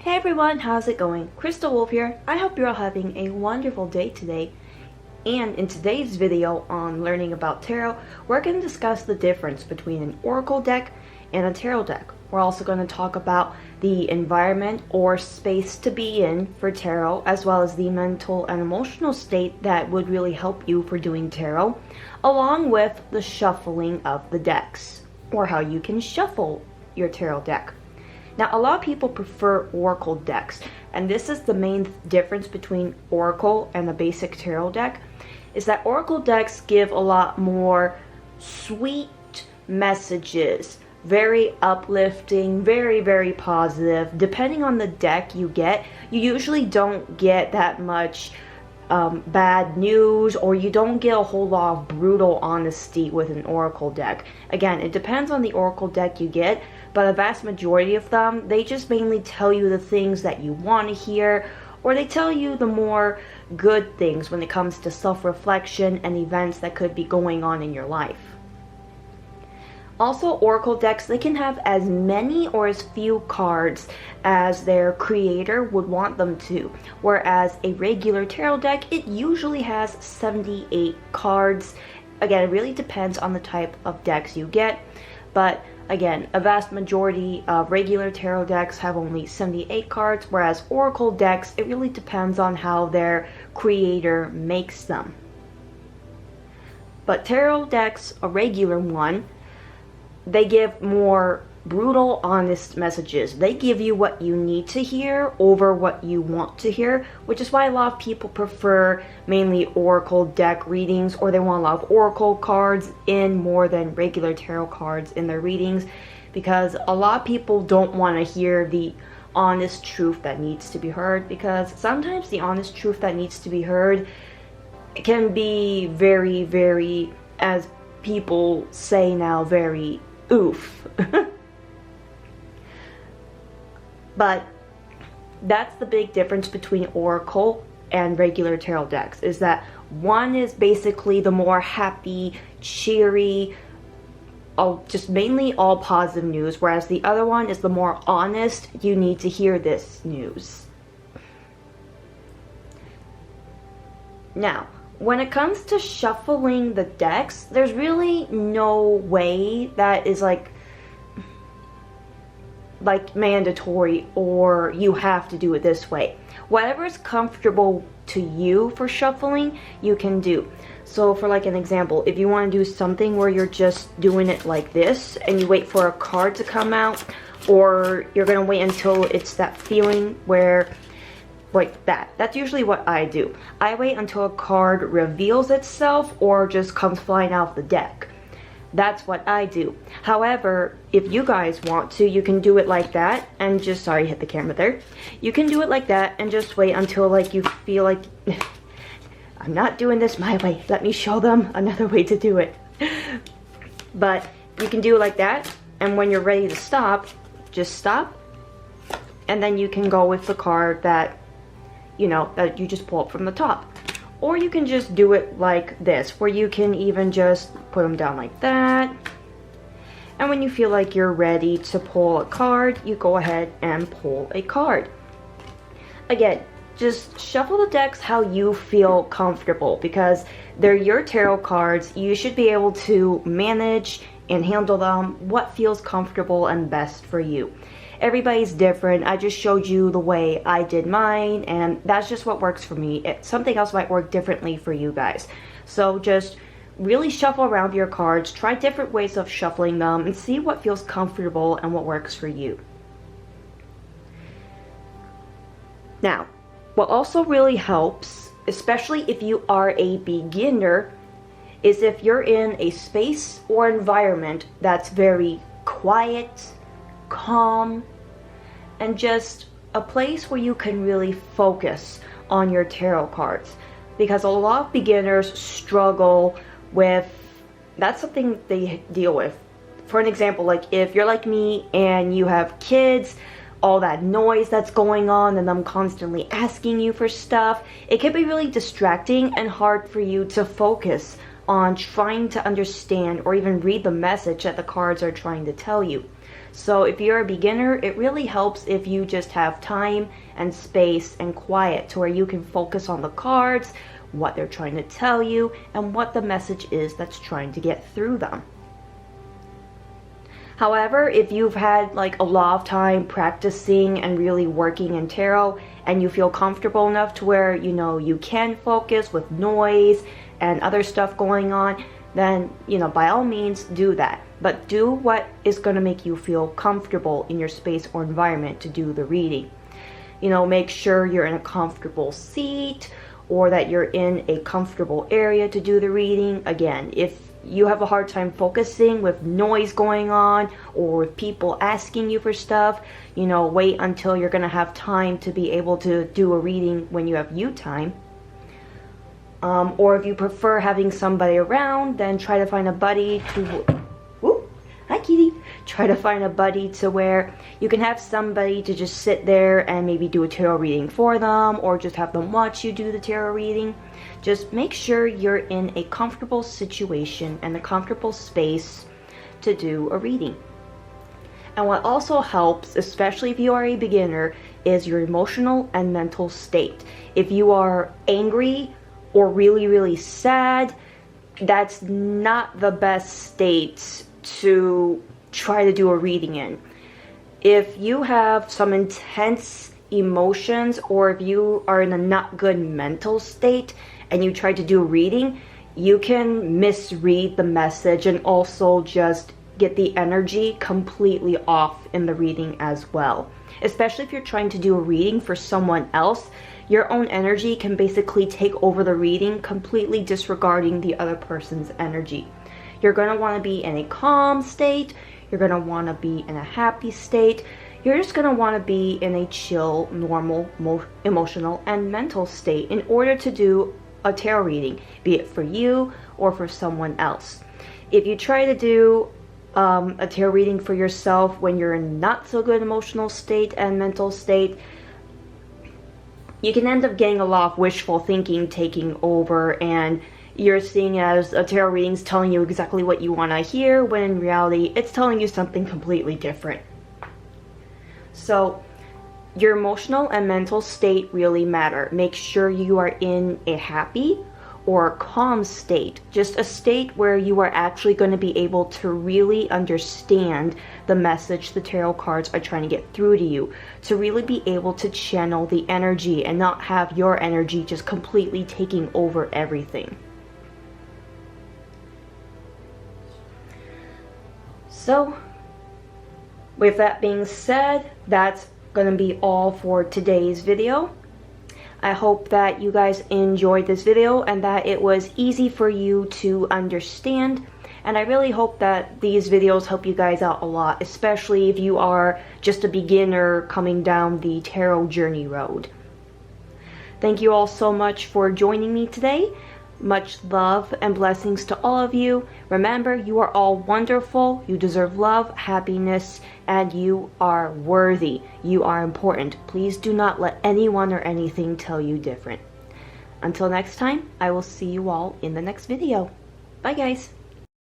Hey everyone, how's it going? Crystal Wolf here. I hope you're all having a wonderful day today. And in today's video on learning about tarot, we're going to discuss the difference between an oracle deck and a tarot deck. We're also going to talk about the environment or space to be in for tarot, as well as the mental and emotional state that would really help you for doing tarot, along with the shuffling of the decks, or how you can shuffle your tarot deck. Now, a lot of people prefer oracle decks, and this is the main difference between oracle and the basic tarot deck, is that oracle decks give a lot more sweet messages, very uplifting, very positive. Depending on the deck you get, you usually don't get that much bad news, or you don't get a whole lot of brutal honesty with an oracle deck. Again, it depends on the oracle deck you get, but a vast majority of them, they just mainly tell you the things that you want to hear, or they tell you the more good things when it comes to self-reflection and events that could be going on in your life. Also, oracle decks, they can have as many or as few cards as their creator would want them to, whereas a regular tarot deck, it usually has 78 cards. Again, it really depends on the type of decks you get, but again, a vast majority of regular tarot decks have only 78 cards, whereas oracle decks, it really depends on how their creator makes them. But tarot decks, a regular one, they give more brutal, honest messages. They give you what you need to hear over what you want to hear, which is why a lot of people prefer mainly oracle deck readings, or they want a lot of oracle cards in more than regular tarot cards in their readings, because a lot of people don't want to hear the honest truth that needs to be heard, because sometimes the honest truth that needs to be heard can be very, as people say now, very oof. But that's the big difference between oracle and regular tarot decks, is that one is basically the more happy, cheery, just mainly all positive news, whereas the other one is the more honest, you need to hear this news. Now, when it comes to shuffling the decks, there's really no way that is like mandatory, or you have to do it this way. Whatever is comfortable to you for shuffling, you can do. So for like an example, if you want to do something where you're just doing it like this and you wait for a card to come out, or you're gonna wait until it's that feeling where like that. That's usually what I do. I wait until a card reveals itself or just comes flying out the deck. That's what I do. However, if you guys want to, you can do it like that and just, sorry, hit the camera there. You can do it like that and just wait until like you feel like, I'm not doing this my way. Let me show them another way to do it. But you can do it like that, and when you're ready to stop, just stop. And then you can go with the card that, you know, that you just pull up from the top. Or you can just do it like this, where you can even just put them down like that. And when you feel like you're ready to pull a card, you go ahead and pull a card. Again, just shuffle the decks how you feel comfortable, because they're your tarot cards. You should be able to manage and handle them what feels comfortable and best for you. Everybody's different. I just showed you the way I did mine, and that's just what works for me. Something else might work differently for you guys. So just really shuffle around your cards, try different ways of shuffling them, and see what feels comfortable and what works for you. Now, what also really helps, especially if you are a beginner, is if you're in a space or environment that's very quiet, calm, and just a place where you can really focus on your tarot cards, because a lot of beginners struggle with, that's something they deal with. For an example, like if you're like me and you have kids, all that noise that's going on and them constantly asking you for stuff, it can be really distracting and hard for you to focus on trying to understand or even read the message that the cards are trying to tell you. So if you're a beginner, it really helps if you just have time and space and quiet to where you can focus on the cards, what they're trying to tell you, and what the message is that's trying to get through them. However, if you've had like a lot of time practicing and really working in tarot, and you feel comfortable enough to where you can focus with noise and other stuff going on, then by all means do that. But do what is going to make you feel comfortable in your space or environment to do the reading. Make sure you're in a comfortable seat, or that you're in a comfortable area to do the reading. Again, if you have a hard time focusing with noise going on or with people asking you for stuff, wait until you're going to have time to be able to do a reading when you have you time. Or if you prefer having somebody around, then try to find a buddy to... Ooh, hi kitty! Try to find a buddy to where you can have somebody to just sit there and maybe do a tarot reading for them, or just have them watch you do the tarot reading. Just make sure you're in a comfortable situation and a comfortable space to do a reading. And what also helps, especially if you are a beginner, is your emotional and mental state. If you are angry or really, really sad, that's not the best state to try to do a reading in. If you have some intense emotions, or if you are in a not good mental state and you try to do a reading, you can misread the message and also just get the energy completely off in the reading as well. Especially if you're trying to do a reading for someone else, your own energy can basically take over the reading, completely disregarding the other person's energy. You're going to want to be in a calm state. You're going to want to be in a happy state. You're just going to want to be in a chill, normal, emotional, and mental state in order to do a tarot reading, be it for you or for someone else. If you try to do a tarot reading for yourself when you're in not so good emotional state and mental state, you can end up getting a lot of wishful thinking taking over, and you're seeing as a tarot reading's telling you exactly what you want to hear, when in reality it's telling you something completely different. So your emotional and mental state really matter. Make sure you are in a happy or a calm state, just a state where you are actually going to be able to really understand the message the tarot cards are trying to get through to you, to really be able to channel the energy and not have your energy just completely taking over everything. So with that being said, that's going to be all for today's video. I hope that you guys enjoyed this video and that it was easy for you to understand. And I really hope that these videos help you guys out a lot, especially if you are just a beginner coming down the tarot journey road. Thank you all so much for joining me today. Much love and blessings to all of you. Remember, you are all wonderful. You deserve love, happiness, and you are worthy. You are important. Please do not let anyone or anything tell you different. Until next time, I will see you all in the next video. Bye, guys.